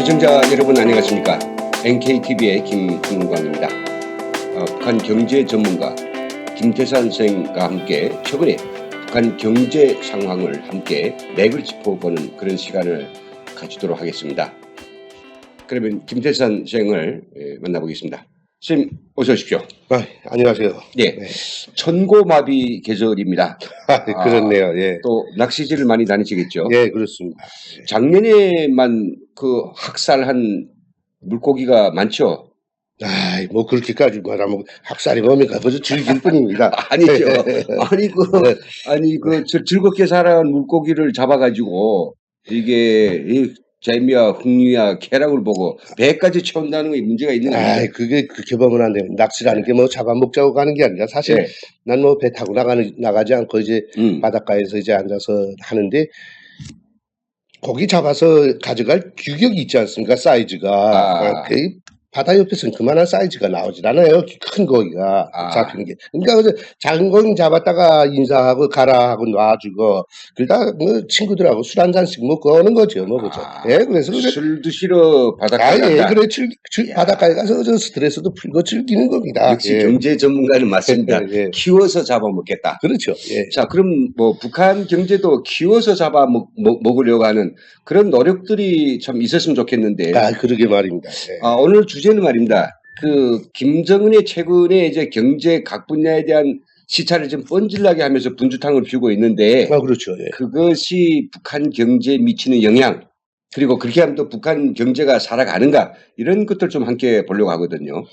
시청자 여러분 안녕하십니까? NKTV의 김흥광입니다. 북한 경제 전문가 김태산 선생과 함께 최근에 북한 경제 상황을 함께 맥을 짚어보는 그런 시간을 가지도록 하겠습니다. 그러면 김태산 선생을 만나보겠습니다. 선생님 어서 오십시오. 안녕하세요. 네, 천고마비 계절입니다. 그렇네요. 예. 또 낚시질을 많이 다니시겠죠? 예, 그렇습니다. 작년에만 그 학살한 물고기가 많죠? 뭐 그렇게까지 말하면 학살이 뭡니까? 그저 즐길 뿐입니다. 아니죠. 아니 즐겁게 살아간 물고기를 잡아가지고 이게 재미와 흥미와 쾌락을 보고 배까지 채운다는 게 문제가 있는 거예요. 그게 그렇게 보면 안 돼요. 낚시라는 게 뭐 잡아먹자고 가는 게 아니라 사실 네. 난 뭐 배 타고 나가지 않고 이제 바닷가에서 이제 앉아서 하는데 고기 잡아서 가져갈 규격이 있지 않습니까? 사이즈가. 그 바다 옆에서는 그만한 사이즈가 나오질 않아요. 큰 고기가 잡히는 게. 그러니까 그저 작은 고기 잡았다가 인사하고 가라 하고 놔주고 그러다 뭐 친구들하고 술 한 잔씩 먹고 오는 거죠. 뭐 그죠. 예, 그래서 술 드시러 바닷가에 간다. 그래 바닷가에 가서 저 스트레스도 풀고 즐기는 겁니다. 역시 경제 전문가는 맞습니다. 키워서 잡아먹겠다. 그렇죠. 예. 자, 그럼 뭐 북한 경제도 키워서 먹으려고 하는 그런 노력들이 참 있었으면 좋겠는데. 그러게 말입니다. 예. 오늘 주제는 말입니다. 김정은이 최근에 이제 경제 각 분야에 대한 시차를 좀 뻔질나게 하면서 분주탕을 피우고 있는데. 그렇죠. 예. 그것이 북한 경제에 미치는 영향, 그리고 그렇게 하면 또 북한 경제가 살아가는가, 이런 것들 좀 함께 보려고 하거든요.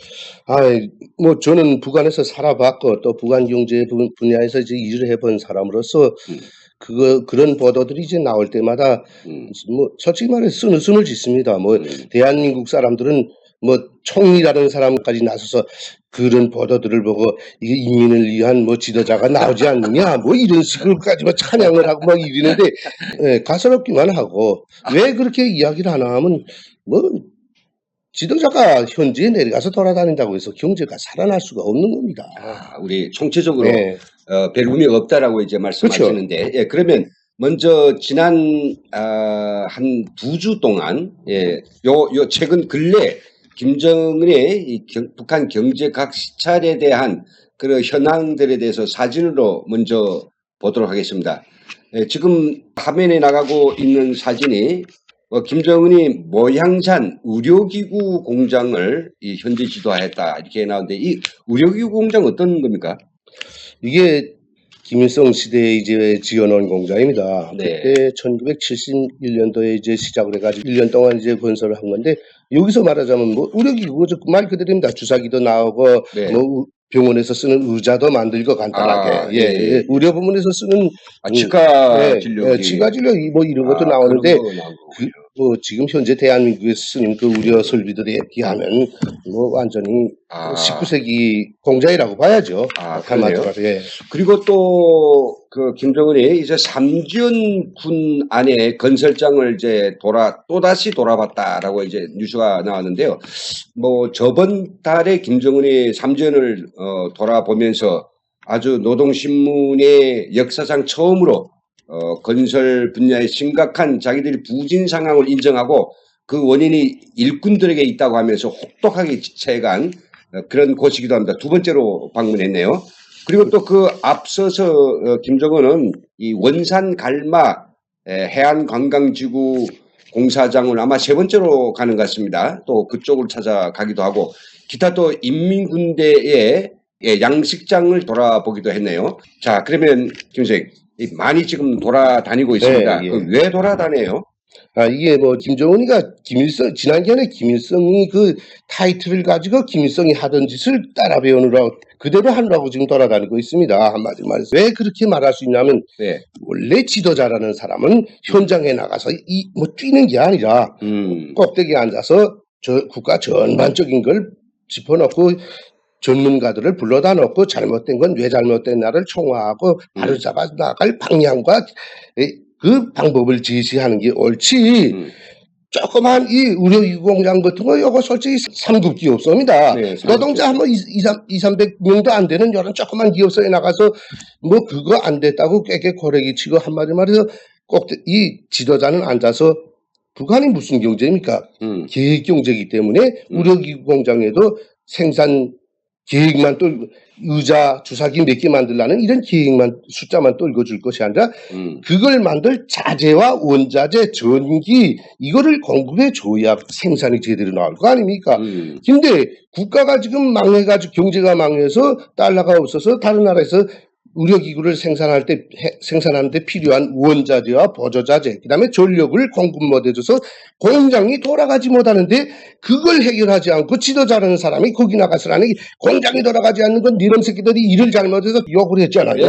뭐 저는 북한에서 살아봤고 또 북한 경제 분야에서 이제 일을 해본 사람으로서 그런 보도들이 이제 나올 때마다 뭐 솔직히 말해서 숨을 짓습니다. 뭐 대한민국 사람들은 뭐 총리라는 사람까지 나서서 그런 보도들을 보고 이게 인민을 위한 뭐 지도자가 나오지 않느냐 뭐 이런 식으로까지 뭐 찬양을 하고 막 이러는데 가소롭기만 하고 왜 그렇게 이야기를 하나 하면 뭐 지도자가 현지에 내려가서 돌아다닌다고 해서 경제가 살아날 수가 없는 겁니다. 우리 총체적으로 별 의미가 없다라고 이제 말씀하시는데, 그렇죠. 예, 그러면 먼저 지난 한 2주 동안 요 최근 근래 김정은의 이 북한 경제 각 시찰에 대한 그런 현황들에 대해서 사진으로 먼저 보도록 하겠습니다. 지금 화면에 나가고 있는 사진이 김정은이 모양산 의료기구 공장을 현지 지도하였다 이렇게 나오는데, 이 의료기구 공장 어떤 겁니까? 이게 김일성 시대에 이제 지어놓은 공장입니다. 네. 그때 1971년도에 이제 시작을 해가지고 1년 동안 이제 건설을 한 건데, 여기서 말하자면 뭐 의료기구 말 그대로입니다. 주사기도 나오고 뭐 병원에서 쓰는 의자도 만들고 간단하게 의료 부문에서 쓰는 치과 진료, 치과 진료 뭐 이런 것도 나오는데 뭐 지금 현재 대한민국에서 쓰는 그 의료 설비들에 비하면 뭐 완전히 19세기 공장이라고 봐야죠. 그러네요. 그리고 또 그 김정은이 이제 삼지연군 안에 건설장을 이제 또다시 돌아봤다라고 이제 뉴스가 나왔는데요. 뭐 저번 달에 김정은이 삼지연을 돌아보면서 아주 노동신문의 역사상 처음으로 건설 분야에 심각한 자기들이 부진 상황을 인정하고 그 원인이 일꾼들에게 있다고 하면서 혹독하게 처해간 그런 곳이기도 합니다. 두 번째로 방문했네요. 그리고 또 그 앞서서 김정은은 이 원산 갈마 해안관광지구 공사장을 아마 세 번째로 가는 것 같습니다. 또 그쪽을 찾아가기도 하고 기타 또 인민군대의 양식장을 돌아보기도 했네요. 자, 그러면 김 선생 많이 지금 돌아다니고 있습니다. 왜 돌아다녀요? 이게 뭐 김정은이가 지난번에 김일성이 그 타이틀을 가지고 김일성이 하던 짓을 따라 배우느라고 그대로 하느라고 지금 돌아다니고 있습니다. 한마디로 말해서. 왜 그렇게 말할 수 있냐면 원래 지도자라는 사람은 현장에 나가서 뭐 뛰는 게 아니라 꼭대기에 앉아서 국가 전반적인 걸 짚어놓고 전문가들을 불러다 놓고 잘못된 건 왜 잘못됐나를 총화하고 바로잡아 나갈 방향과 그 방법을 제시하는 게 옳지. 조그만 이 의료기구 공장 같은 거 이거 솔직히 3급 기업소입니다. 노동자 한 번 200~300명도 안 되는 이런 조그만 기업소에 나가서 뭐 그거 안 됐다고 꾀꾀 고래기 치고 한마디 말해서 꼭 이 지도자는 앉아서 북한이 무슨 경제입니까? 계획 경제이기 때문에 우려기구 공장에도 생산 계획만 또 의자, 주사기 몇 개 만들라는 이런 계획만 숫자만 또 읽어줄 것이 아니라 그걸 만들 자재와 원자재, 전기 이거를 공급해 줘야 생산이 제대로 나올 거 아닙니까? 근데 국가가 지금 망해가지고 경제가 망해서 달러가 없어서 다른 나라에서 의료기구를 생산하는데 필요한 원자재와 보조자재, 그 다음에 전력을 공급 못해줘서 공장이 돌아가지 못하는데 그걸 해결하지 않고 지도자라는 사람이 거기 나가서 하는 공장이 돌아가지 않는 건 니런 새끼들이 일을 잘못해서 욕을 했잖아요.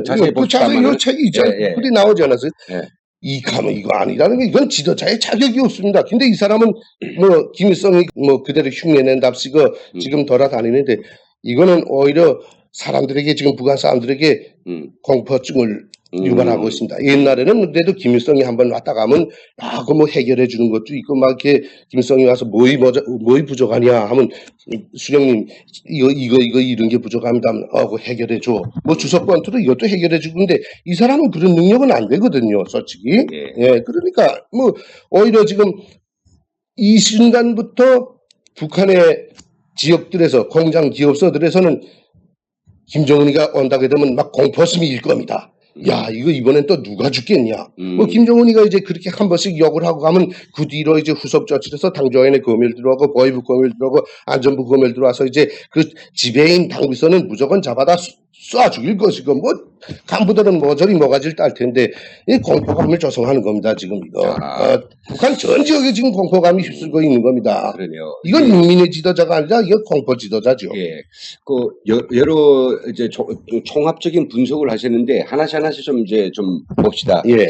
자세히 그 자세히 이 책이 있잖아요. 글이 나오지 않았어요. 예. 이 가면 이거 아니라는 게 이건 지도자의 자격이 없습니다. 근데 이 사람은 뭐 김일성이 뭐 그대로 흉내낸답시고 지금 돌아다니는데 이거는 오히려 사람들에게 지금 북한 사람들에게 공포증을 유발하고 있습니다. 옛날에는 그래도 김일성이 한번 왔다 가면 그 뭐 해결해 주는 것도 있고 막 이렇게 김일성이 와서 뭐이 부족하냐 하면 수령님 이거 이런 게 부족합니다 하면 그거 해결해 줘. 뭐 주석권투로 이것도 해결해 주고 근데 이 사람은 그런 능력은 안 되거든요, 솔직히. 예, 그러니까 뭐 오히려 지금 이 순간부터 북한의 지역들에서 공장 기업소들에서는 김정은이가 온다게 되면 막 공포심이 일 겁니다. 야, 이거 이번엔 또 누가 죽겠냐. 뭐 김정은이가 이제 그렇게 한 번씩 욕을 하고 가면 그 뒤로 이제 후속 조치해서 당조인의 검열 들어가고 보위부 검열 들어가고 안전부 검열 들어와서 이제 그 지배인 당비서는 무조건 잡아다 쏴 죽일 것이고 뭐 간부들은 모조리 모가지를 딸 텐데 이 공포감을 조성하는 겁니다 지금 이거. 북한 전 지역에 지금 공포감이 휩쓸고 있는 겁니다. 그러네요. 이건 인민의 지도자가 아니라 이건 공포 지도자죠. 예. 그 여러 이제 총합적인 분석을 하셨는데 하나씩 좀 이제 좀 봅시다. 예.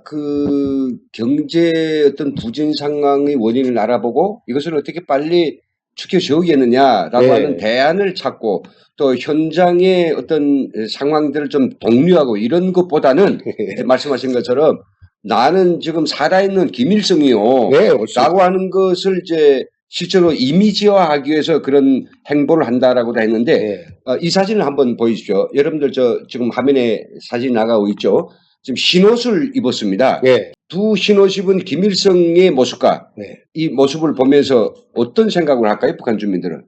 그 경제 어떤 부진 상황의 원인을 알아보고 이것을 어떻게 빨리 축혀세우겠느냐라고 예. 하는 대안을 찾고 또 현장의 어떤 상황들을 좀 독려하고 이런 것보다는 이제 말씀하신 것처럼 나는 지금 살아있는 김일성이요. 네, 라고 하는 것을 이제 실제로 이미지화하기 위해서 그런 행보를 한다라고 다 했는데 예. 이 사진을 한번 보여주십시오. 여러분들 지금 화면에 사진이 나가고 있죠. 지금 흰옷을 입었습니다. 예. 두 흰옷 입은 김일성의 모습과 네. 이 모습을 보면서 어떤 생각을 할까요? 북한 주민들은.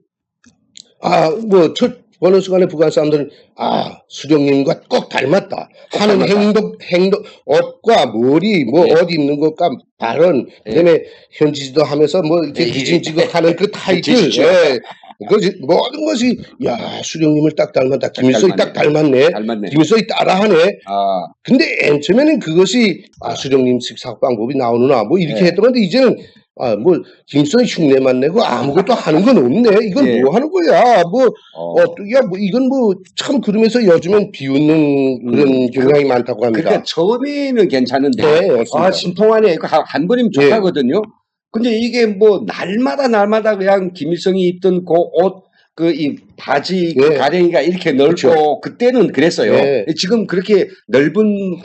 뭐 첫 보는 순간에 북한 사람들은 수령님과 꼭 닮았다. 하는 행동, 옷과 머리, 뭐 옷 입는 것과 발언, 그다음에 현지지도 하면서 뭐 이렇게 뒤짐지고 하는 그 타이틀, 모든 것이 수령님을 딱 닮았다. 김일성이 딱 닮았네. 김일성이 따라하네. 근데 맨 처음에는 그것이 수령님 식사 방법이 나오느나 뭐 이렇게 했던 건데 이제는 뭐 김일성이 흉내만 내고 아무것도 하는 건 없네. 이건 뭐 하는 거야. 이건 뭐 참 그러면서 요즘엔 비웃는 그런 경향이 많다고 합니다. 그러니까 처음에는 괜찮은데 신통하네. 한 번이면 네. 좋다거든요. 근데 이게 뭐 날마다 그냥 김일성이 입던 그 옷, 이 바지 그 가랭이가 이렇게 넓고 그렇죠. 그때는 그랬어요. 지금 그렇게 넓은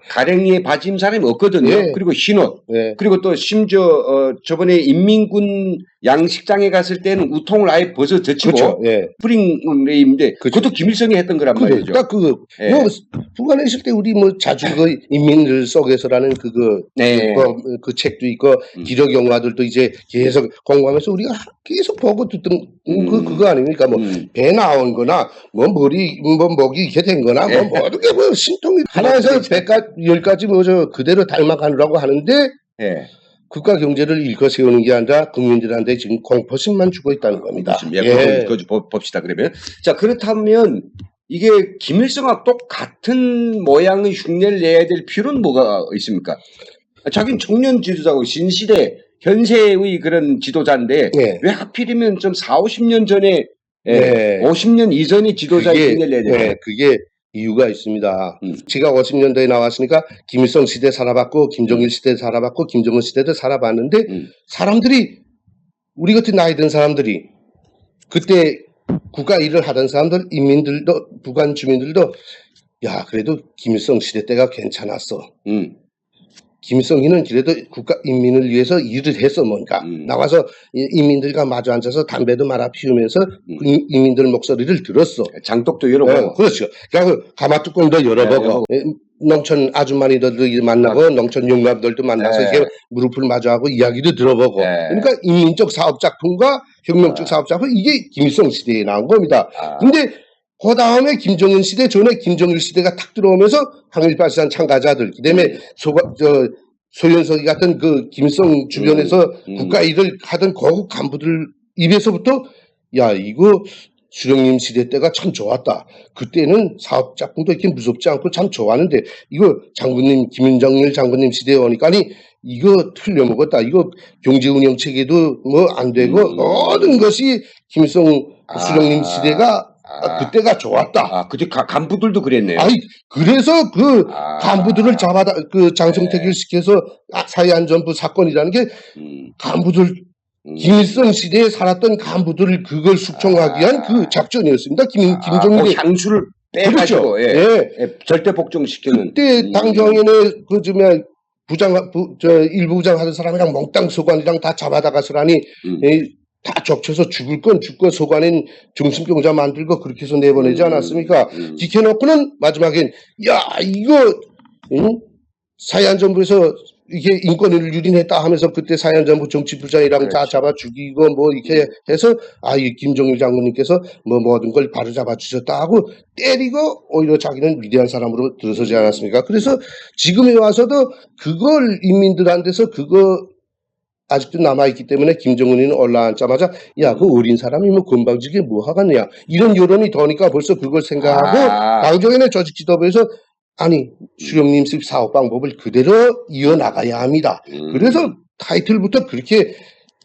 가랭이의 바지 입은 사람이 없거든요. 그리고 흰옷. 그리고 또 심지어 저번에 인민군 양식장에 갔을 때는 우통을 아예 벗어 젖히고 스프링을 입는데 그것도 김일성이 했던 거란 말이죠. 딱 뭐 북한에 있을 때 우리 뭐 자주 그 인민들 속에서라는 그 책도 있고 기록 영화들도 이제 계속 공부하면서 우리가 계속 보고 듣던 그거 아닙니까? 뭐 배 나온 거나 뭐 머리 뭐 목이 이렇게 된 거나 뭐 모든 게 뭐 신통이 하나에서 10가지 뭐 그대로 닮아가느라고 하는데 국가 경제를 일궈 세우는 게 아니라 국민들한테 지금 공포심만 주고 있다는 겁니다. 그거 봅시다 그러면. 자, 그렇다면 이게 김일성과 똑같은 모양의 흉내를 내야 될 필요는 뭐가 있습니까? 자기는 청년 지도자고 신시대 현세의 그런 지도자인데 왜 하필이면 좀 40~50년 전에 50년 이전의 지도자의 흉내를 내야 될까요? 그게 이유가 있습니다. 제가 50년대에 나왔으니까 김일성 시대 살아봤고 김정일 시대 살아봤고 김정은 시대도 살아봤는데 사람들이 우리 같은 나이 든 사람들이 그때 국가 일을 하던 사람들 인민들도 북한 주민들도 그래도 김일성 시대 때가 괜찮았어. 김일성이는 그래도 국가 인민을 위해서 일을 했어 뭔가 나와서 인민들과 마주 앉아서 담배도 말아 피우면서 인민들 목소리를 들었어. 장독도 열어보고. 그렇죠. 그러니까 가마뚜껑도 열어보고 농촌 아주머니들도 만나고 농촌 용감들도 만나서 네. 이렇게 무릎을 마주하고 이야기도 들어보고 네. 그러니까 인민적 사업작품과 혁명적 사업작품 이게 김일성 시대에 나온 겁니다. 근데 그 다음에 김정은 시대 전에 김정일 시대가 탁 들어오면서 항일발산 참가자들 그다음에 소연석이 같은 그 김일성 주변에서 국가 일을 하던 고급 간부들 입에서부터 야 이거 수령님 시대 때가 참 좋았다. 그때는 사업작품도 이렇게 무섭지 않고 참 좋았는데 이거 장군님 김정일 장군님 시대에 오니까 아니 이거 틀려먹었다. 이거 경제운영체계도 뭐 안 되고 모든 것이 김일성 수령님 시대가 그때가 좋았다. 그때 간부들도 그랬네요. 아니 그래서 그 간부들을 잡아다 그 장성택을 시켜서 사회안전부 사건이라는 게 간부들 김일성 시대에 살았던 간부들을 그걸 숙청하기 위한 그 작전이었습니다. 김종대 향수를 그렇죠. 빼가지고 예. 절대 복종시키는. 그때 당경에는 그 일부 부장 하던 사람이랑 몽땅 소관이랑 다 잡아다가서라니 다 적쳐서 죽을 건 죽고 소관인 중심병자 만들고 그렇게 해서 내보내지 않았습니까? 지켜놓고는 마지막엔 야 이거 사회안전부에서 이게 인권을 유린했다 하면서 그때 사회안전부 정치부장이랑 다 잡아 죽이고 뭐 이렇게 해서 이 김정일 장군님께서 뭐 모든 걸 바로 잡아 주셨다 하고 때리고 오히려 자기는 위대한 사람으로 들어서지 않았습니까? 그래서 지금에 와서도 그걸 인민들한테서 그거 아직도 남아있기 때문에 김정은이는 올라앉자마자 야 그 어린 사람이 뭐 건방지게 뭐 하겠냐 이런 여론이 더니까 벌써 그걸 생각하고 당정연의 조직 지도부에서 아니 수령님식 사업 방법을 그대로 이어나가야 합니다. 그래서 타이틀부터 그렇게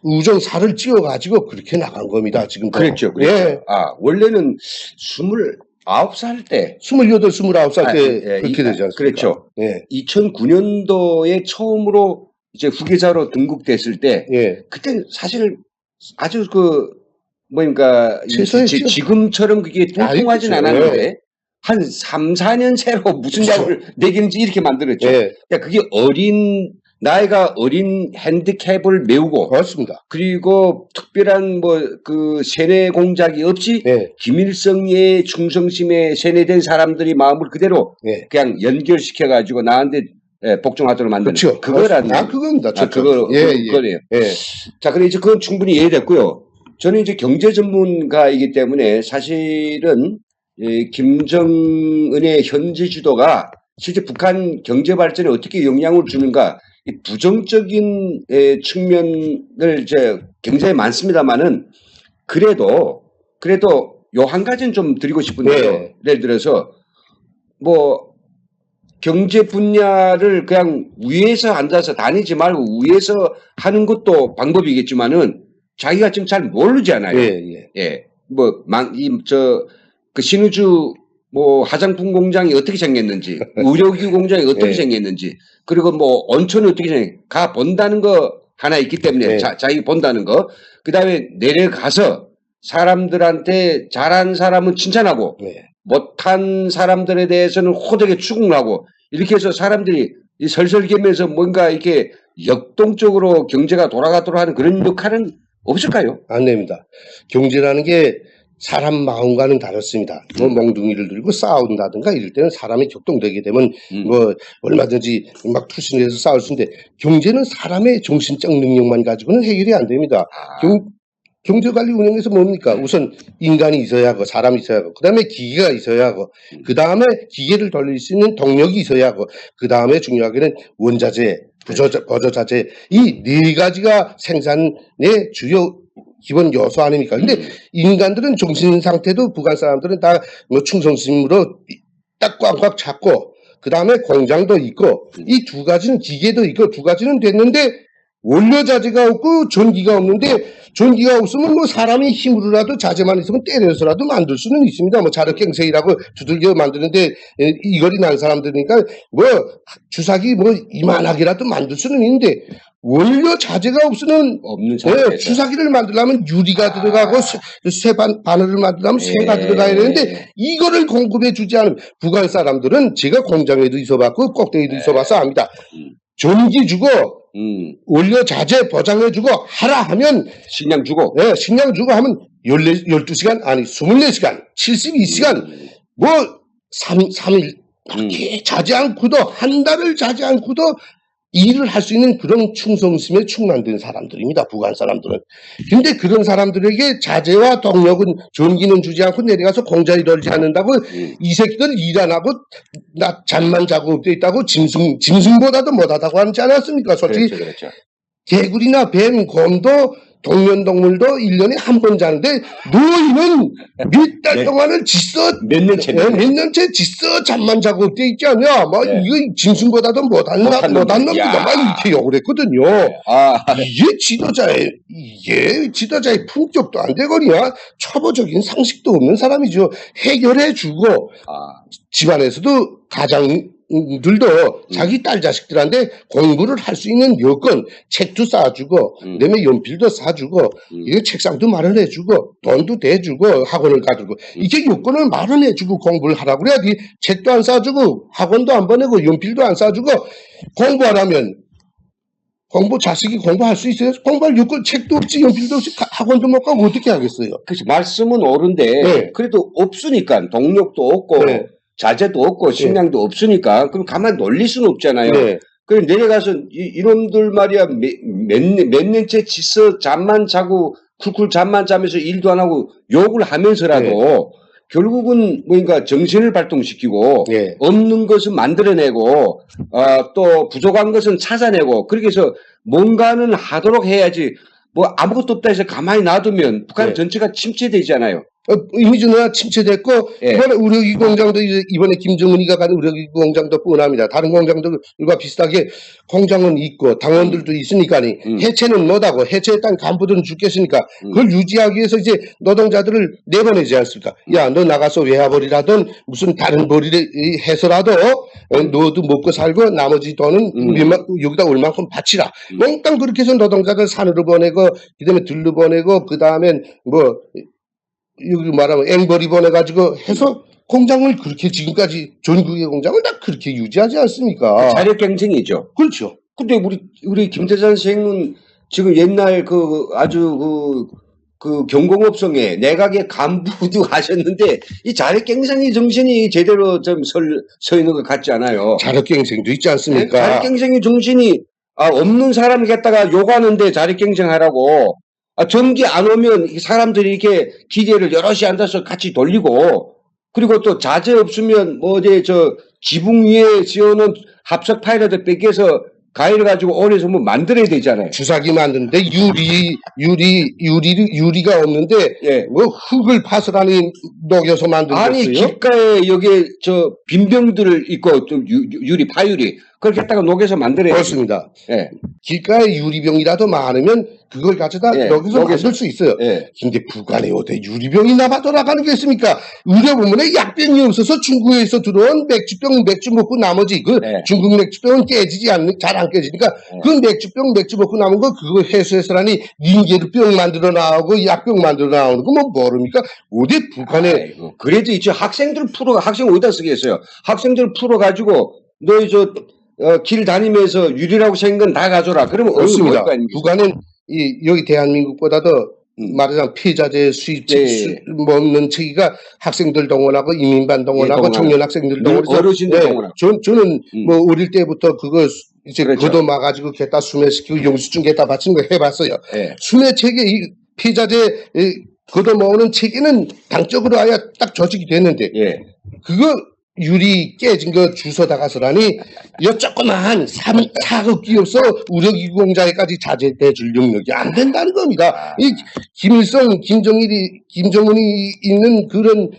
우정사를 찌어가지고 그렇게 나간 겁니다. 지금 그랬죠. 예. 원래는 29살 때 28, 29살 때 그렇게 되지 않습니까? 그렇죠. 예. 2009년도에 처음으로 이제 후계자로 등극됐을 때 그때는 사실 아주 최소였죠. 지금처럼 그게 뚱뚱하진 그렇죠. 않았는데 한 3, 4년 새로 무슨 약을 내기는지 이렇게 만들었죠. 그러니까 그게 나이가 어린 핸디캡을 메우고 그렇습니다. 그리고 특별한 세뇌 공작이 없이 김일성의 충성심에 세뇌된 사람들이 마음을 그대로 그냥 연결시켜 가지고 나한테 복종하도록 만드는 그렇죠. 그거라는 그겁니다. 그거네요. 자, 그래 이제 그건 충분히 이해됐고요. 저는 이제 경제 전문가이기 때문에 사실은 김정은의 현지 주도가 실제 북한 경제 발전에 어떻게 영향을 주는가 이 부정적인 측면을 이제 굉장히 많습니다만은 그래도 요 한 가지는 좀 드리고 싶은데요. 예를 들어서 경제 분야를 그냥 위에서 앉아서 다니지 말고 위에서 하는 것도 방법이겠지만은 자기가 지금 잘 모르잖아요. 그 신우주 화장품 공장이 어떻게 생겼는지, 의료기 공장이 어떻게 생겼는지, 그리고 온천이 어떻게 가 본다는 거 하나 있기 때문에 자기 본다는 거. 그 다음에 내려가서 사람들한테 잘한 사람은 칭찬하고, 못한 사람들에 대해서는 호되게 추궁하고, 이렇게 해서 사람들이 설설개면서 뭔가 이렇게 역동적으로 경제가 돌아가도록 하는 그런 역할은 없을까요? 안 됩니다. 경제라는 게 사람 마음과는 다릅니다. 멍둥이를 들고 싸운다든가 이럴 때는 사람이 격동되게 되면 얼마든지 막 투신해서 싸울 수 있는데 경제는 사람의 정신적 능력만 가지고는 해결이 안 됩니다. 경제관리 운영에서 뭡니까? 우선 인간이 있어야 하고 사람이 있어야 하고 그 다음에 기계가 있어야 하고 그 다음에 기계를 돌릴 수 있는 동력이 있어야 하고 그 다음에 중요하게는 원자재, 보조자재 이 네 가지가 생산의 주요 기본 요소 아닙니까? 근데 인간들은 정신 상태도 북한 사람들은 다 충성심으로 딱 꽉꽉 잡고 그 다음에 공장도 있고 이 두 가지는 기계도 있고 두 가지는 됐는데 원료자재가 없고 전기가 없는데 전기가 없으면 사람이 힘으로라도 자재만 있으면 때려서라도 만들 수는 있습니다. 자력갱생이라고 두들겨 만드는데 이거리 난 사람들이니까 주사기 이만하게라도 만들 수는 있는데 원료 자재가 없으면 없는 상태에서 주사기를 만들려면 유리가 들어가고 바늘을 만들려면 쇠가 들어가야 되는데 이거를 공급해 주지 않으면 북한 사람들은 제가 공장에도 있어봤고 꼭대기도 있어봐서 압니다. 전기 주고 원료 자재 보장해주고 하라 하면 식량 주고 식량 주고 하면 12시간 아니 24시간 72시간 3일 그렇게 자지 않고도 한 달을 자지 않고도 일을 할 수 있는 그런 충성심에 충만된 사람들입니다. 북한 사람들은. 근데 그런 사람들에게 자재와 동력은 전기는 주지 않고 내려가서 공자리 덜지 않는다고 이 새끼들 일 안 하고 나 잠만 자고 엎드려 있다고 짐승보다도 못하다고 하지 않았습니까? 솔직히 그렇죠, 그렇죠. 개구리나 뱀, 곰도 동면동물도 1년에 한 번 자는데 너희는 몇 달 네. 동안을 지써 몇 년째 몇 년째 지써 잠만 자고 엎드려 있지 않냐? 막 네. 이거 짐승보다도 못한 놈이다. 야. 막 이렇게 욕을 했거든요. 아, 이게 지도자의 품격도 안 되거니와 초보적인 상식도 없는 사람이죠. 해결해주고 아, 집안에서도 가장들도 자기 딸 자식들한테 공부를 할 수 있는 여건, 책도 싸주고, 그다음에 연필도 사주고, 이게 책상도 마련해주고, 돈도 대주고, 학원을 가주고, 이게 여건을 마련해주고 공부를 하라고 그래야지. 책도 안 사주고, 학원도 안 보내고, 연필도 안 사주고, 공부하라면, 자식이 공부할 수 있어요? 공부할 여건, 책도 없지, 연필도 없지, 학원도 못 가고 어떻게 하겠어요? 그렇지. 말씀은 옳은데, 네. 그래도 없으니까, 동력도 없고, 네. 자재도 없고, 식량도 없으니까, 그럼 가만 놀릴 수는 없잖아요. 네. 그럼 내려가서, 이놈들 말이야, 몇 년째 지서 잠만 자고, 쿨쿨 잠만 자면서 일도 안 하고, 욕을 하면서라도, 결국은 뭔가 정신을 발동시키고, 네. 없는 것은 만들어내고, 또 부족한 것은 찾아내고, 그렇게 해서 뭔가는 하도록 해야지, 뭐 아무것도 없다 해서 가만히 놔두면 북한 네. 전체가 침체되잖아요. 이미지는 침체됐고, 예. 이번에 의료기 공장도 이번에 김정은이가 가는 의료기 공장도 뻔합니다. 다른 공장들과 비슷하게 공장은 있고 당원들도 있으니까니 해체는 못하고 해체했던 간부들은 죽겠으니까 그걸 유지하기 위해서 이제 노동자들을 내보내지 않습니까? 야, 너 나가서 외화벌이라든 무슨 다른 벌이를 해서라도 너도 먹고 살고 나머지 돈은 여기다 얼만큼 바치라. 몽땅 그렇게 해서 노동자들 산으로 보내고 그다음에 들로 보내고 그다음엔 뭐 여기 말하면 앵벌이 보내가지고 해서 공장을 그렇게 지금까지 전국의 공장을 다 그렇게 유지하지 않습니까? 자력 경쟁이죠. 그렇죠. 근데 우리 김대찬 선생은 지금 옛날 아주 그 경공업성에 내각의 간부도 하셨는데 이 자력 경쟁의 정신이 제대로 좀 서 있는 것 같지 않아요. 자력 경쟁도 있지 않습니까? 자력 경쟁의 정신이 없는 사람 갖다가 욕하는데 자력 경쟁하라고. 전기 안 오면 사람들이 이렇게 기계를 여럿이 앉아서 같이 돌리고, 그리고 또 자재 없으면 지붕 위에 지어놓은 합석 파일에다 뺏겨서 가위를 가지고 올려서 뭐 만들어야 되잖아요. 주사기 만드는데 유리가 없는데 예. 뭐 흙을 파스라니 녹여서 만들었어요. 아니 길가에 여기 빈병들을 있고 좀 파유리 그걸 갖다가 녹여서 만들어야 그렇습니다. 예. 길가에 유리병이라도 많으면 그걸 가져다 녹여서 만들 수 있어요. 예. 근데 북한에 어디 유리병이 나봐 돌아가는 게 있습니까? 의료부문에 약병이 없어서 중국에서 들어온 맥주 먹고 나머지 중국 맥주병은 잘 안 깨지니까 그 맥주 먹고 남은 거 그거 해수해서라니 닌게르병 만들어 나오고 약병 만들어 나오는 거 뭐 모릅니까? 어디 북한에 아이고, 그래도 있죠. 학생 어디다 쓰겠어요? 학생들 풀어가지고 길 다니면서 유리라고 생긴 건 다 가져라. 그러면 그렇습니다. 북한은 여기 대한민국보다도 말하자면 폐자재 수입책 없는 체계가 학생들 동원하고 이민반 동원하고 청년 학생들 동원해서 어르신들 동원하고. 저는 뭐 어릴 때부터 그거 이제 그렇죠. 걷어마가지고 개다 수매시키고 영수증 개다 바치는 거 해봤어요. 네. 수매 체계 이 폐자재 걷어모으는 체계는 당적으로 아예 딱 조직이 됐는데 그거 유리 깨진 거 주워다 가서라니 이 조그만 4급 기업서 우려기구 공장에까지 자재해 줄 능력이 안 된다는 겁니다. 이 김정은이 있는 그런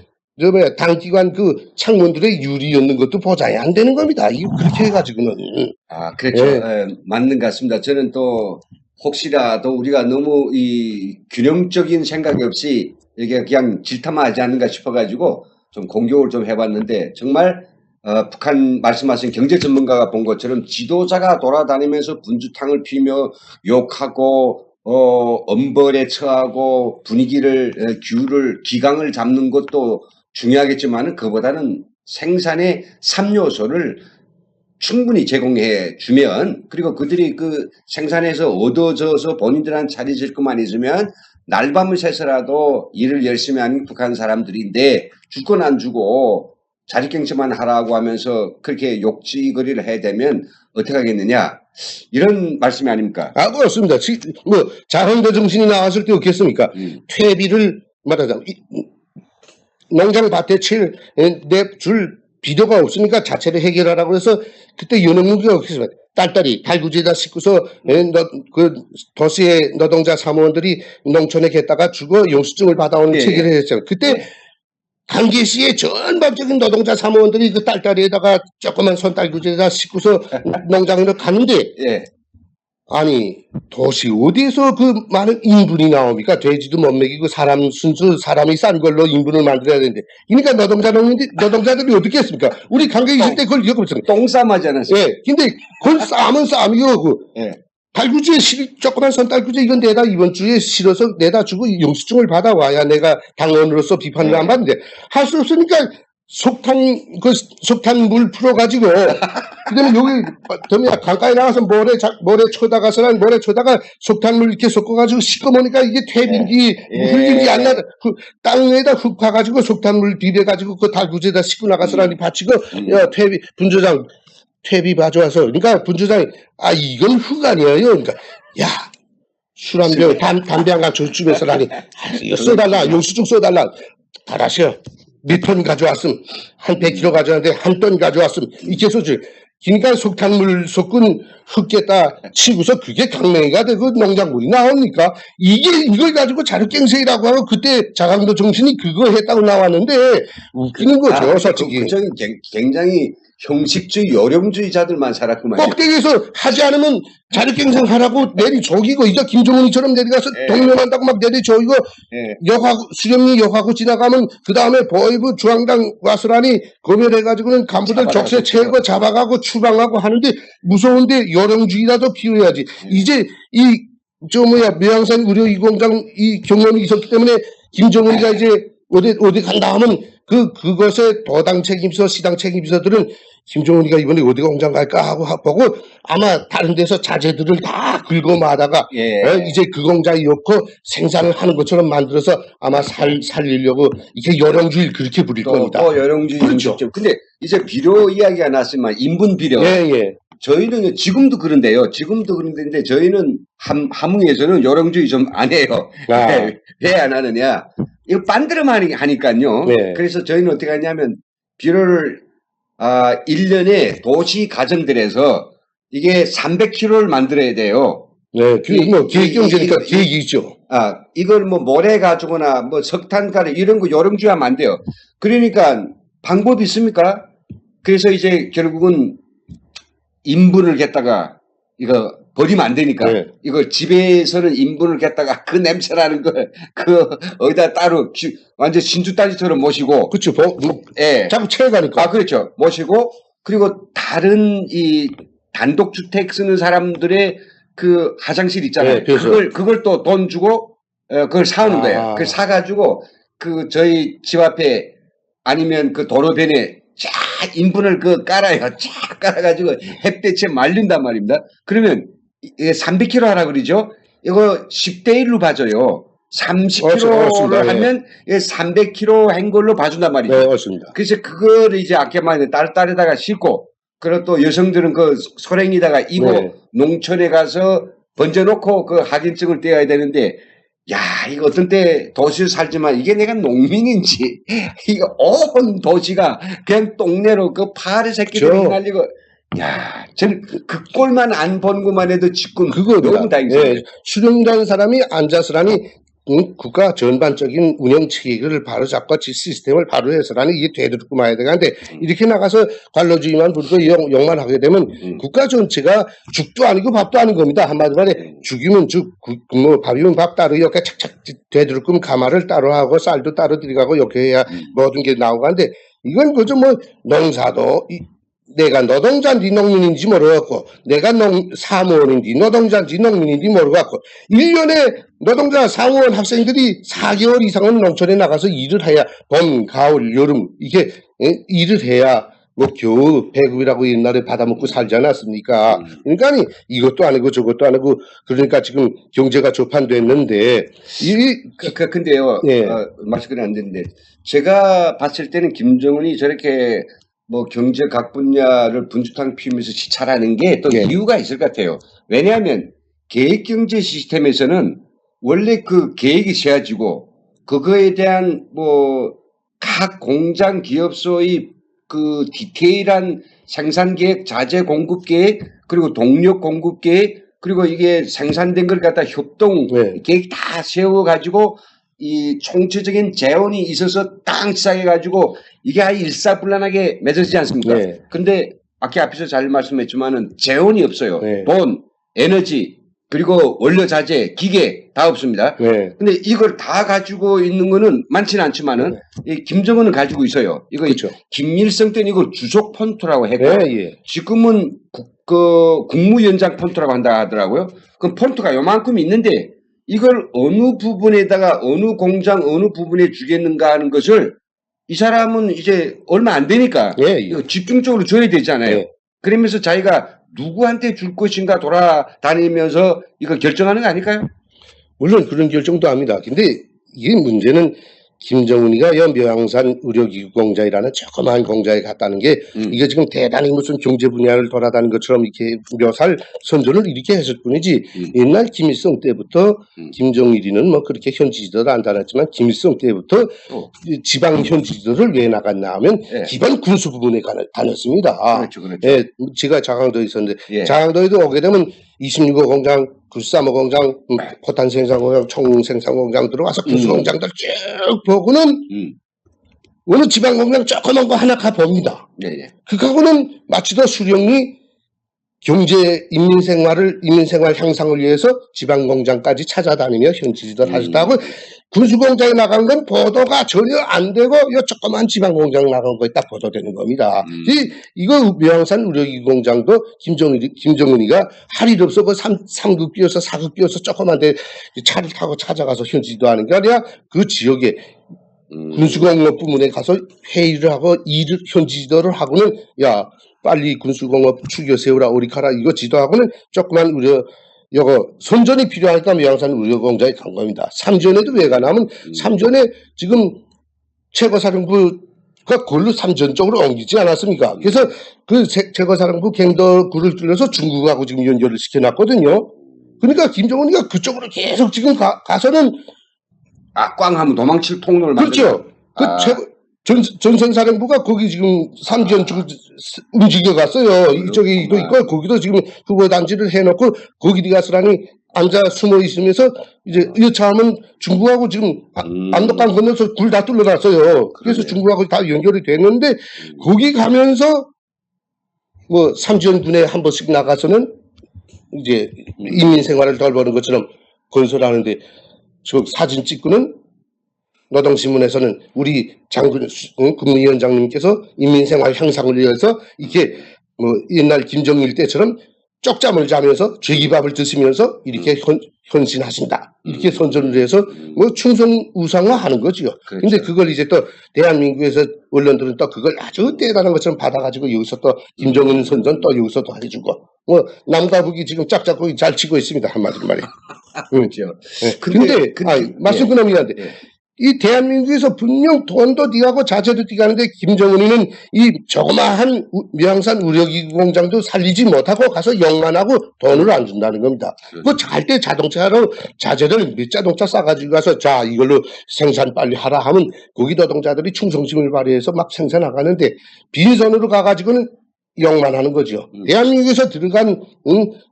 당기관 그 창문들의 유리였는 것도 보장이 안 되는 겁니다. 이거 그렇게 해가지고는. 그렇죠. 맞는 것 같습니다. 저는 또 혹시라도 우리가 너무 이 균형적인 생각이 없이 이게 그냥 질타만 하지 않는가 싶어가지고 좀 공격을 좀 해봤는데 정말 북한 말씀하신 경제 전문가가 본 것처럼 지도자가 돌아다니면서 분주탕을 피며 욕하고 엄벌에 처하고 기강을 잡는 것도 중요하겠지만 그보다는 생산의 3요소를 충분히 제공해 주면 그리고 그들이 그 생산에서 얻어져서 본인들한테 차려질 것만 있으면 날밤을 새서라도 일을 열심히 하는 북한 사람들인데 줄 건 안 주고 자립갱생만 하라고 하면서 그렇게 욕지거리를 해야 되면 어떻게 하겠느냐 이런 말씀이 아닙니까? 그렇습니다. 뭐 자헌대 정신이 나왔을 때 어떻겠습니까? 퇴비를 말하자면 농장밭에 줄 비료가 없으니까 자체를 해결하라고 해서 그때 연합군이 어떻겠습니까? 딸딸이 발구지에다 싣고서 도시의 노동자 사무원들이 농촌에 갔다가 주고 영수증을 받아오는 예. 체계를 했잖아요. 그때 강계시의 전반적인 노동자 사무원들이 그 딸딸이에다가 조그만 손딸구지에다 싣고서 농장으로 가는데 예. 아니 도시 어디에서 그 많은 인분이 나옵니까? 돼지도 못 먹이고 사람이 싼 걸로 인분을 만들어야 되는데 그러니까 노동자들이 어떻게 했습니까? 우리 강계 있을 때 그걸 겪었습니다. 똥 싸마지 않았어요? 예, 근데 그걸 싸면 싸이고 예. 달구지에 조그만 손딸구지 이건 내다 이번 주에 실어서 내다 주고 영수증을 받아와야 내가 당원으로서 비판을 안 받는데 할 수 없으니까 석탄물 풀어가지고 그다음에 여기 강가에 나가서 모래 쳐다가 석탄물 이렇게 섞어가지고 씻어보니까 이게 퇴비인지 흘린지 안 나다 땅에다 흙 파가지고 석탄물 비벼가지고 그 달구지에다 싣고 나가서라니 받치고 야 분조장 퇴비 가져와서 그러니까 분조장이 이건 흙 아니에요. 그러니까 야 술 한 병 담배 한 간 저쯤에서라니 이거 써달라 영수증 써달라 다라시요. 몇 톤 가져왔음 한 100kg 가져왔는데 한 톤 가져왔음 이렇게 써줘. 그러니까 석탄물 섞은 흙에다 치고서 그게 강냉이가 되고 농작물이 나옵니까? 이걸 가지고 자력갱생이라고 하고 그때 자강도 정신이 그거 했다고 나왔는데 웃기는 거죠, 솔직히. 그쪽은 굉장히 형식주의, 요령주의자들만 살았구만요. 꼭대기에서 하지 않으면 자력갱생 하라고 내리저기고 이제 김정은이처럼 내려가서 동료한다고 막 내리저기고 수령리 역하고 지나가면 그 다음에 보이부 중앙당 와서라니 검열해가지고는 간부들 적세 채고 잡아가고 추방하고 하는데 무서운데 요령주의라도 피워야지. 이제 묘양산 의료이공장 이 경험이 있었기 때문에 김정은이가 이제 어디 간다 하면 그것에 도당 책임서, 시당 책임서들은 김정은이가 이번에 어디 공장 갈까 하고 보고 아마 다른 데서 자재들을 다 긁어마다가 이제 그 공장이 없고 생산을 하는 것처럼 만들어서 아마 살리려고 이게 요령주의를 그렇게 부릴 겁니다. 또 요령주의. 그렇죠. 근데 이제 비료 이야기가 나왔지만 인분 비료. 저희는 지금도 그런데요. 지금도 그런데 저희는 함흥에서는 요령주의 좀 안 해요. 왜 안 하느냐? 이거 빤드름 하니까요. 그래서 저희는 어떻게 하냐면 비료를 1년에 도시 가정들에서 이게 300kg를 만들어야 돼요. 네, 계획경제니까 계획이 있죠. 이걸 뭐 모래 가지고나 뭐 석탄 가루 이런 거 요령주의 하면 안 돼요. 그러니까 방법이 있습니까? 그래서 이제 결국은 인분을 갖다가 이거 버리면 안 되니까 이거 집에서는 인분을 갖다가 그 냄새나는 걸 어디다 따로 완전 진주따지처럼 모시고 그렇죠. 자꾸 채워가니까. 그렇죠. 모시고 그리고 다른 이 단독주택 쓰는 사람들의 그 화장실 있잖아요. 그걸 또 돈 주고 그걸 사오는 거예요. 그걸 사가지고 저희 집 앞에 아니면 그 도로변에 쫙 인분을 깔아요. 쫙 깔아가지고 햇볕에 말린단 말입니다. 그러면 300kg 하라 그러죠? 이거 10대 1로 봐줘요. 30kg를 하면 300kg 한 걸로 봐준단 말이죠. 네, 맞습니다. 그래서 그거를 이제 아까 말한 딸에다가 싣고, 그리고 또 여성들은 그 소랭이다가 이고 농촌에 가서 번져놓고 그 확인증을 떼어야 되는데, 이거 어떤 때 도시에 살지만 이게 내가 농민인지, 이거 온 도시가 그냥 똥내로 그 파리 새끼들이 날리고, 저는 그 꼴만 안 본 것만 해도 지금 너무 다행이에요. 수령이라는 사람이 앉아서라니 국가 전반적인 운영 체계를 바로 잡고 시스템을 바로 해서라니 이게 되도록 봐야 되는데 이렇게 나가서 관료주의만 부르고 욕만 하게 되면 국가 전체가 죽도 아니고 밥도 아닌 겁니다. 한마디로 말해 죽이면 죽, 밥이면 밥 따로 이렇게 착착 되도록 가마를 따로 하고 쌀도 따로 들어가고 이렇게 해야 모든 게 나오고 하는데 이건 그저 농사도 내가 노동자인지 농민인지 모르겠고 내가 사무원인지 노동자인지 농민인지 모르겠고 1년에 노동자 사무원 학생들이 4개월 이상은 농촌에 나가서 일을 해야 봄, 가을, 여름 이게 일을 해야 뭐 겨우 배급이라고 옛날에 받아먹고 살지 않았습니까? 그러니까 아니 이것도 아니고 저것도 아니고 그러니까 지금 경제가 조판됐는데 근데요, 예. 말씀이 안 되는데, 제가 봤을 때는 김정은이 저렇게 뭐 경제 각 분야를 분주탕 피우면서 시찰하는 게 또 예. 이유가 있을 것 같아요. 왜냐하면 계획경제 시스템에서는 원래 그 계획이 세워지고, 그거에 대한 뭐 각 공장 기업소의 그 디테일한 생산 계획, 자재 공급 계획, 그리고 동력 공급 계획, 그리고 이게 생산된 걸 갖다 협동 네. 계획 다 세워가지고 이 총체적인 재원이 있어서 땅 시작해가지고 이게 아예 일사불란하게 맺어지지 않습니까? 네. 근데 아까 앞에서 잘 말씀했지만은 재원이 없어요. 네. 돈, 에너지, 그리고 원료 자재, 기계 다 없습니다. 네. 근데 이걸 다 가지고 있는 거는 많지는 않지만은 이 김정은은 가지고 있어요. 이거 그렇죠. 김일성 때는 이걸 주석 폰트라고 했고 예, 예. 지금은 국무위원장 폰트라고 한다 하더라고요. 그럼 폰트가 요만큼 있는데 이걸 어느 부분에다가 어느 공장 어느 부분에 주겠는가 하는 것을 이 사람은 이제 얼마 안 되니까 예, 예. 이거 집중적으로 줘야 되잖아요. 예. 그러면서 자기가 누구한테 줄 것인가 돌아다니면서 이거 결정하는 거 아닐까요? 물론 그런 결정도 합니다. 근데 이게 문제는 김정은이가 연명산 의료기구 공장이라는 조그마한 공장에 갔다는 게 이게 지금 대단히 무슨 경제 분야를 돌아다니는 것처럼 이렇게 묘사를 선전을 이렇게 했을 뿐이지 옛날 김일성 때부터 김정일이는 뭐 그렇게 현지지도를 안 다녔지만 김일성 때부터 이 지방 현지지도를 왜 나갔나 하면 예. 기본 군수 부분에 다녔습니다. 그렇죠, 그렇죠. 예, 제가 자강도에 있었는데 예. 자강도에도 오게 되면 26호 공장, 93호 공장, 포탄 생산 공장, 총 생산 공장 들어와서 군수 공장들 쭉 보고는 어느 지방 공장 조그만 거 하나 가 봅니다. 예, 예. 그하고는 마치도 수령이 경제 인민생활 향상을 위해서 지방 공장까지 찾아다니며 현지지도를 하셨다고 군수 공장에 나간 건 보도가 전혀 안 되고 이 조그만 지방 공장 나간 거에 딱 보도되는 겁니다. 이거 묘양산 의료기구 공장도 김정은이가 할 일 없어 그 3급 끼어서 4급 끼어서 조그만 데 차를 타고 찾아가서 현지지도 하는 게 아니라 그 지역에 군수공업 부문에 가서 회의를 하고 현지지도를 하고는 야 빨리 군수공업 추겨 세우라 오리카라 이거 지도하고는 조그만 요거 선전이 필요하니까 묘양산 의료공장에 간 겁니다. 삼전에도 왜 가냐면 삼전에 지금 최고사령부가 그걸로 삼전 쪽으로 옮기지 않았습니까? 그래서 그 최고사령부 갱도구를 뚫려서 중국하고 지금 연결을 시켜놨거든요. 그러니까 김정은이가 그쪽으로 계속 지금 가서는 꽝 하면 도망칠 통로를 그렇죠. 전선사령부가 거기 지금 삼전 쪽 움직여 갔어요. 이쪽에도 있고 거기도 지금 후보 단지를 해놓고 거기 가서라니 앉아 숨어 있으면서 이제 여차하면 중국하고 지금 압록강 건너서 굴 다 뚫어놨어요. 그래서 중국하고 다 연결이 됐는데 거기 가면서 뭐 삼지연군에 한 번씩 나가서는 이제 인민생활을 돌보는 것처럼 건설하는데 저 사진 찍고는 노동신문에서는 우리 장군 국무위원장님께서 인민생활 향상을 위해서 이렇게 뭐 옛날 김정일 때처럼 쪽잠을 자면서 죄기밥을 드시면서 이렇게 헌신하신다. 이렇게 선전을 해서 뭐 충성우상화하는 거지요. 그렇죠. 근데 그걸 이제 또 대한민국에서 언론들은 또 그걸 아주 대단한 것처럼 받아가지고 여기서 또 김정은 선전 또 여기서 또 해주고 뭐 남과 북이 지금 짝짝꿍이 잘 치고 있습니다. 한마디로 말이에요. 그렇죠. 근데 말씀 끊어미안데 이 대한민국에서 분명 돈도 뛰어가고 자재도 뛰어가는데 김정은이는 이 조그마한 묘양산 의료기구 공장도 살리지 못하고 가서 욕만 하고 돈을 안 준다는 겁니다. 그 잘 때 자동차로 자재를 몇 자동차 싸가지고 가서 자 이걸로 생산 빨리 하라 하면 거기 노동자들이 충성심을 발휘해서 막 생산하가는데 빈손으로 가가지고는 욕만 하는 거죠. 대한민국에서 들어간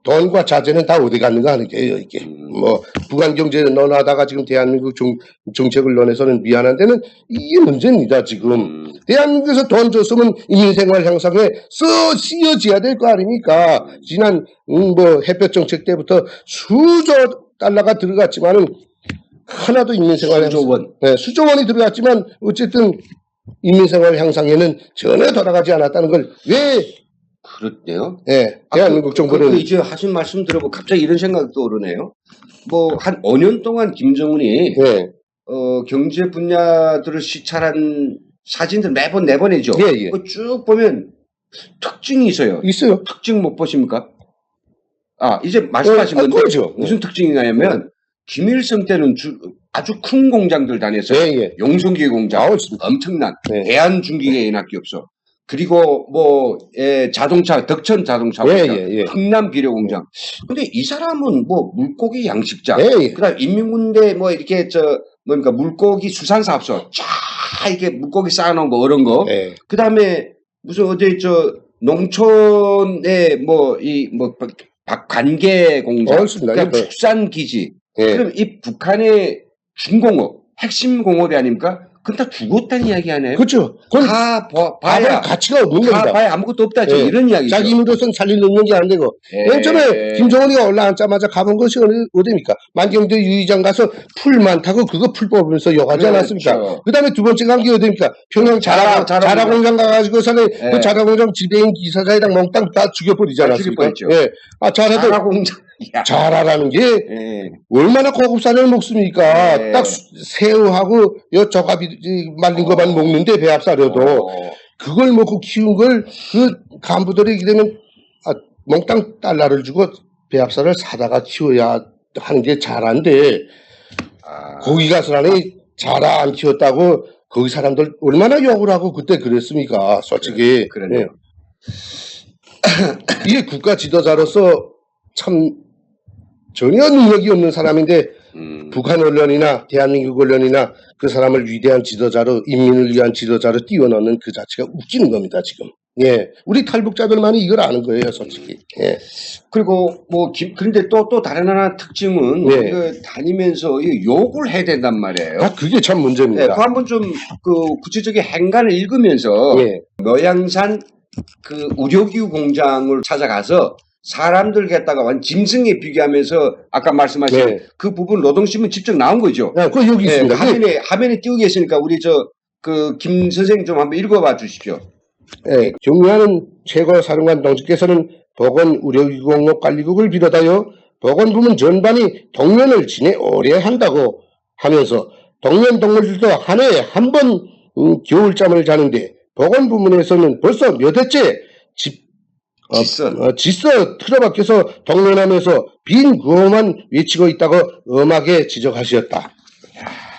돈과 자재는 다 어디 갔는가 하는 게요, 이게. 뭐, 북한 경제에 넣어놔다가 지금 대한민국 정책을 논해서는 미안한 데는 이게 문제입니다, 지금. 대한민국에서 돈 줬으면 인민생활 향상에 쓰여져야 될 거 아닙니까? 지난, 뭐, 햇볕 정책 때부터 수조 달러가 들어갔지만은 하나도 인민생활 수조원. 네, 수조원이 들어갔지만 어쨌든 인민생활 향상에는 전혀 돌아가지 않았다는 걸 왜 그렇대요. 네, 대한민국 정부는 이제 하신 말씀 들어보고 갑자기 이런 생각이 떠오르네요. 뭐 한 5년 동안 김정은이 네, 경제 분야들을 시찰한 사진들 매번 내보내죠. 예, 예. 그거 쭉 보면 특징이 있어요. 있어요. 특징 못 보십니까? 이제 말씀하신 건데 그렇죠. 무슨 특징이냐면 김일성 때는 아주 큰 공장들 다녔어요. 예, 예. 용성기 공장, 나왔습니다. 엄청난 네. 대한중기계연합기업소, 그리고 자동차 덕천 자동차 예, 공장, 예, 예. 흥남 비료공장. 근데 이 사람은 물고기 양식장, 예, 예. 그다음 인민군대 이렇게 물고기 수산사업소 쫙 이렇게 물고기 쌓아놓은 거 이런 거. 예. 그다음에 무슨 어디 농촌에 관계 공장, 그렇습니다. 그다음 예. 축산 기지. 예. 그럼 이 북한의 중공업, 핵심 공업이 아닙니까? 그건 다 죽었다는 이야기 하네요. 그렇죠. 그건 다 아무 봐야 가치가 없는 다 겁니다. 봐야 아무것도 없다. 예. 이런 이야기죠. 자기 힘으로서는 살릴 능력이 안 되고. 예. 맨 처음에 김정은이가 올라앉자마자 가본 것이 어디입니까? 만경대 유의장 가서 풀만 타고 그거 풀 뽑으면서 욕하지 그렇죠. 않았습니까? 그 다음에 두 번째 간 게 어디입니까? 평양 자라공장 가가지고서는 예. 그 자라공장 지배인 기사자이랑 몽땅 다 죽여버리지 않았습니까? 죽여버렸죠. 예. 자라공장. 야. 자라라는 게 예. 얼마나 고급산을 먹습니까? 네. 딱 새우하고 저가비 말린 것만 먹는데 배합사려도 그걸 먹고 키운 걸 그 간부들이 이렇게 되면 몽땅 달러를 주고 배합사를 사다가 키워야 하는 게 자라인데 거기 가서라니 자라 안 키웠다고 거기 사람들 얼마나 욕을 하고 그때 그랬습니까? 솔직히. 그러네요. 예. 이게 국가 지도자로서 참 전혀 능력이 없는 사람인데 북한 언론이나 대한민국 언론이나 그 사람을 위대한 지도자로 인민을 위한 지도자로 띄워넣는 그 자체가 웃기는 겁니다 지금. 예, 우리 탈북자들만이 이걸 아는 거예요 솔직히. 예. 그리고 그런데 또 다른 하나 특징은 네. 이거 다니면서 이 욕을 해야 된단 말이에요. 그게 참 네, 문제입니다. 그 한번 좀 구체적인 행간을 읽으면서 예. 노양산 그 의료기구 공장을 찾아가서 사람들 갖다가 짐승에 비교하면서 아까 말씀하신 네. 그 부분 노동신문 직접 나온 거죠. 그 여기 네, 있습니다. 화면에 띄우고 계시니까 우리 김 선생님 좀 한번 읽어봐 주십시오. 예, 경유하는 최고사령관 동지께서는 보건의료기공업관리국을 비롯하여 보건부문 전반이 동면을 지내 오래 한다고 하면서 동면 동물들도 한 해에 한 번 겨울잠을 자는데 보건부문에서는 벌써 몇 해째 질서 틀어박혀서 동면하면서 빈 구호만 외치고 있다고 엄하게 지적하셨다.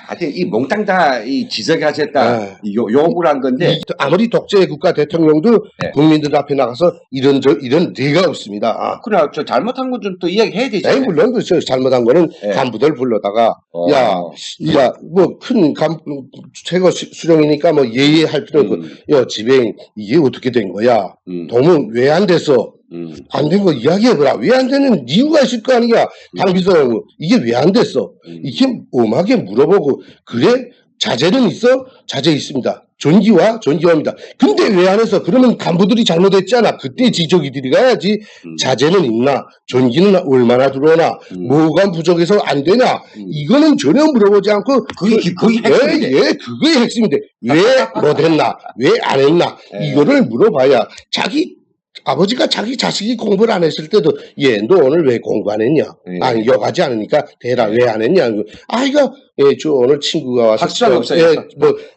하여튼 이 몽땅 다 이 지적하셨다 욕을 한 건데 아무리 독재 국가 대통령도 네. 국민들 앞에 나가서 이런 리가 없습니다. 그래 저 잘못한 건 좀 또 이야기해야 네, 되잖아요. 물론 저 잘못한 거는 네. 간부들 불러다가 뭐 큰 최고 수령이니까 뭐 예의할 필요 없고 야 지배인 이게 어떻게 된 거야? 도문 왜 안 됐어? 안 된 거 이야기해보라. 왜 안 되는 이유가 있을 거 아니야. 당비서 이게 왜 안 됐어? 이렇게 엄하게 물어보고 그래? 자제는 있어? 자제 있습니다. 존기화입니다. 근데 왜 안 했어? 그러면 간부들이 잘못했잖아. 그때 지적이 들어가야지. 자제는 있나? 존기는 얼마나 들어오나? 뭐가 부족해서 안 되냐? 이거는 전혀 물어보지 않고 그게 핵심인데. 그게 핵심인데 왜 못했나? 왜 안 했나? 이거를 물어봐야 아버지가 자기 자식이 공부를 안 했을 때도 너 오늘 왜 공부 안 했냐? 아니 욕하지 않으니까 대라 왜 안 했냐? 아이가 저 오늘 친구가 와서 학습장이 없어요.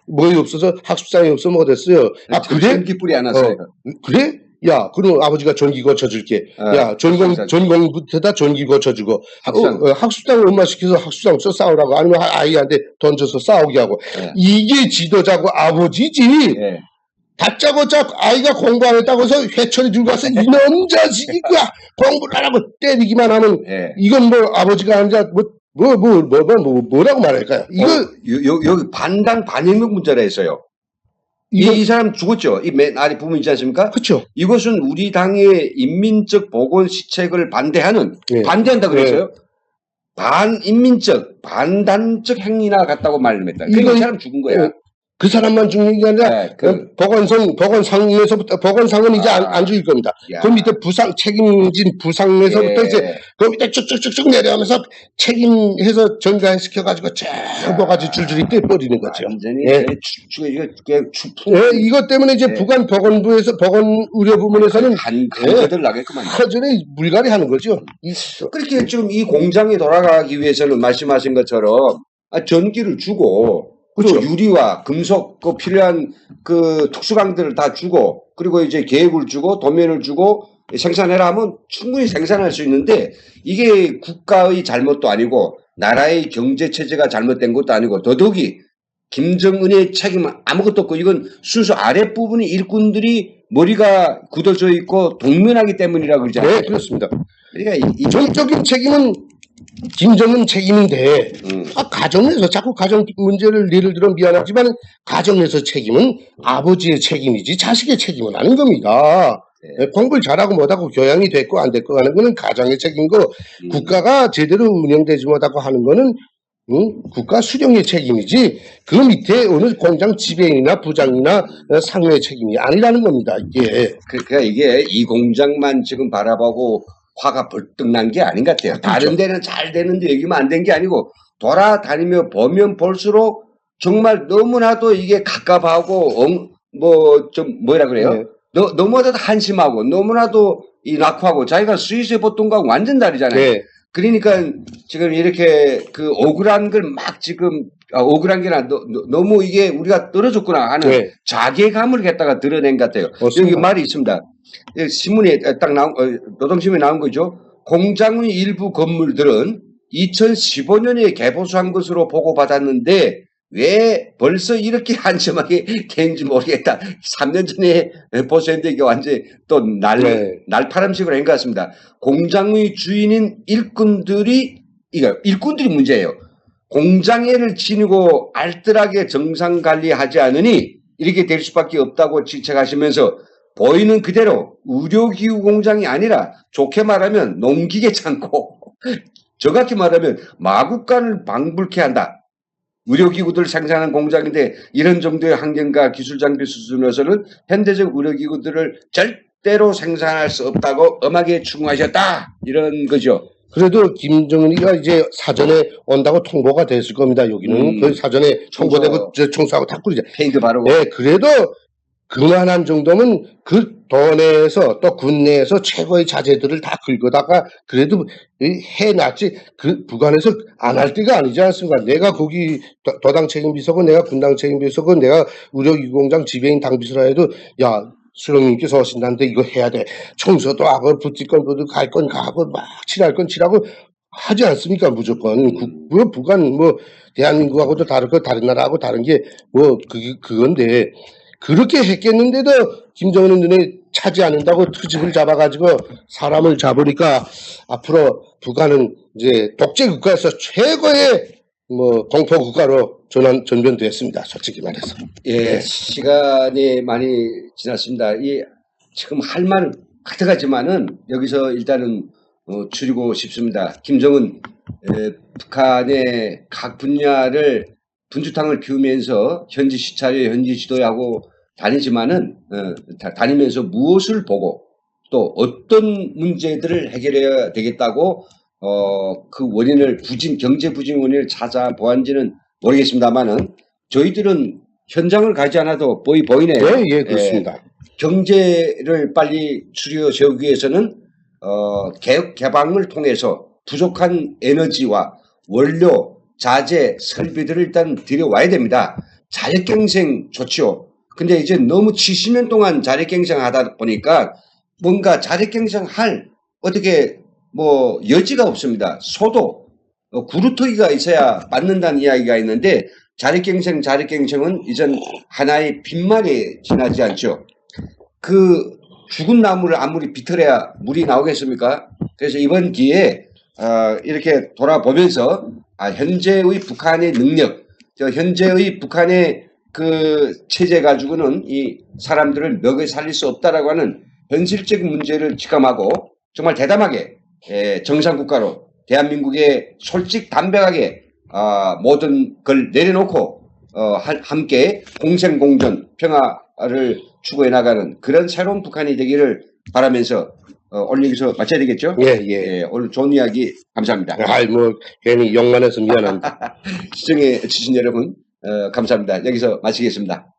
뭐 없어서 학습장이 없어 못 했어요. 그래? 전기불이 안 왔어요. 그래? 야, 그럼 아버지가 전기 고쳐줄게. 야, 전공부터다 전기 고쳐주고. 학습장을 엄마 시켜서 학습장에서 싸우라고. 아니면 아이한테 던져서 싸우게 하고. 이게 지도자고 아버지지. 다짜고짜 아이가 공부 안 했다고 해서 회초리 들고 와서 이놈 자식이 공부를 안 하고 때리기만 하면 이건 뭐 아버지가 아니라 뭐라고 말할까요? 여기 반당 반혁명 문제라 했어요. 이 사람 죽었죠. 이 맨 아래 부분 있지 않습니까? 그렇죠. 이것은 우리 당의 인민적 보건 시책을 반대한다 그랬어요. 반인민적, 반단적 행위나 같다고 말했다. 그러니까 이 사람 죽은 거야. 그 사람만 죽는 게 아니라 보건상은 이제 안 죽일 겁니다. 그 밑에 책임진 부상에서부터 이제 그 밑에 쭉쭉쭉쭉 내려가면서 책임해서 전가시켜가지고 전부까지 줄줄이 떼버리는 거죠. 완전히 이것 때문에 이제 북한 보건부에서 보건의료부문에서는 간거들 나겠구만. 허전히 물갈이 하는 거죠. 그렇게 지금 이 공장이 돌아가기 위해서는 말씀하신 것처럼 전기를 주고 또 그렇죠. 유리와 금속 그 필요한 그 특수강들을 다 주고 그리고 이제 계획을 주고 도면을 주고 생산해라 하면 충분히 생산할 수 있는데 이게 국가의 잘못도 아니고 나라의 경제 체제가 잘못된 것도 아니고 더더욱이 김정은의 책임은 아무것도 없고 이건 순수 아랫부분이 일꾼들이 머리가 굳어져 있고 동면하기 때문이라고 그러잖아요. 네, 그렇습니다. 그러니까 전적인 책임은 김정은 책임인데 음. 가정에서 자꾸 가정 문제를 예를 들어 미안하지만 가정에서 책임은 아버지의 책임이지 자식의 책임은 아닌 겁니다. 네. 공부를 잘하고 못하고 교양이 됐고 안 됐고 하는 거는 가정의 책임이고 국가가 제대로 운영되지 못하고 하는 거는 국가 수령의 책임이지 그 밑에 어느 공장 지배인이나 부장이나 상무의 책임이 아니라는 겁니다. 이게. 그러니까 이게 이 공장만 지금 바라보고 화가 벌떡 난 게 아닌 것 같아요. 그렇죠. 다른 데는 잘 되는데 여기만 안 된 게 아니고 돌아다니며 보면 볼수록 정말 너무나도 이게 갑갑하고 뭐 좀 뭐라 그래요? 네. 너무나도 한심하고 너무나도 이 낙후하고 자기가 스위스의 보통과 완전 다르잖아요. 네. 그러니까 지금 이렇게 그 억울한 걸 막 지금 억울한 게 아니라 너무 이게 우리가 떨어졌구나 하는 네. 자괴감을 갖다가 드러낸 것 같아요. 맞습니다. 여기 말이 있습니다. 신문에 딱 나온 노동신문에 나온 거죠. 공장의 일부 건물들은 2015년에 개보수한 것으로 보고받았는데 왜 벌써 이렇게 한심하게 되는지 모르겠다. 3년 전에 보수했는데 이게 완전히 또 네. 날파람식으로 한 것 같습니다. 공장의 주인인 일꾼들이 문제예요. 공장애를 지니고 알뜰하게 정상 관리하지 않으니 이렇게 될 수밖에 없다고 지적하시면서 보이는 그대로 의료기구 공장이 아니라 좋게 말하면 농기계 창고, 정확히 말하면 마구간을 방불케 한다. 의료기구들 생산하는 공장인데 이런 정도의 환경과 기술 장비 수준으로서는 현대적 의료기구들을 절대로 생산할 수 없다고 엄하게 추궁하셨다. 이런 거죠. 그래도 김정은이가 이제 사전에 온다고 통보가 됐을 겁니다. 여기는 그 사전에 통보되고 청소하고 다 그러죠. 페인트 바르고. 네, 그래도 그만한 정도면 그 도내에서 또 군내에서 최고의 자재들을 다 긁어다가 그래도 해놨지 그 부관에서 안 할 때가 아니지 않습니까? 내가 거기 도당 책임비서고 내가 군당 책임비서고 내가 의료기공장 지배인 당비서라 해도 야 수령님께서 오신다는데 이거 해야 돼. 청소도 하고 붙일 건 붙이고 갈 건 가고 막 칠할 건 칠하고 하지 않습니까? 무조건 부관 뭐 대한민국하고도 다르고 다른 나라하고 다른 게 뭐 그건데 그렇게 했겠는데도 김정은은 눈에 차지 않는다고 트집을 잡아가지고 사람을 잡으니까 앞으로 북한은 이제 독재 국가에서 최고의 뭐 공포 국가로 전변됐습니다. 솔직히 말해서. 예, 시간이 많이 지났습니다. 지금 할 말은 가득하지만은 여기서 일단은 줄이고 싶습니다. 김정은 북한의 각 분야를 분주탕을 피우면서 현지 시찰에 현지 지도하고 다니지만은 다니면서 무엇을 보고 또 어떤 문제들을 해결해야 되겠다고 그 원인을 경제 부진 원인을 찾아보았는지는 모르겠습니다만은 저희들은 현장을 가지 않아도 보이네요. 네, 예, 그렇습니다. 경제를 빨리 추려 세우기 위해서는 개혁 개방을 통해서 부족한 에너지와 원료 자재, 설비들을 일단 들여와야 됩니다. 자력경생 좋죠. 근데 이제 너무 70년 동안 자력경생 하다 보니까 뭔가 자력경생 어떻게 뭐 여지가 없습니다. 소도, 구루터기가 있어야 맞는다는 이야기가 있는데 자력경생은 이전 하나의 빈말에 지나지 않죠. 그 죽은 나무를 아무리 비틀어야 물이 나오겠습니까? 그래서 이번 기회에 이렇게 돌아보면서 현재의 북한의 능력, 현재의 북한의 그 체제 가지고는 이 사람들을 먹여 살릴 수 없다라고 하는 현실적인 문제를 직감하고 정말 대담하게 정상국가로 대한민국에 솔직담백하게 모든 걸 내려놓고 함께 공생공존 평화를 추구해 나가는 그런 새로운 북한이 되기를 바라면서 오늘 여기서 마쳐야 되겠죠? 예. 오늘 좋은 이야기 감사합니다. 뭐 괜히 욕만해서 미안합니다. 시청해 주신 여러분 감사합니다. 여기서 마치겠습니다.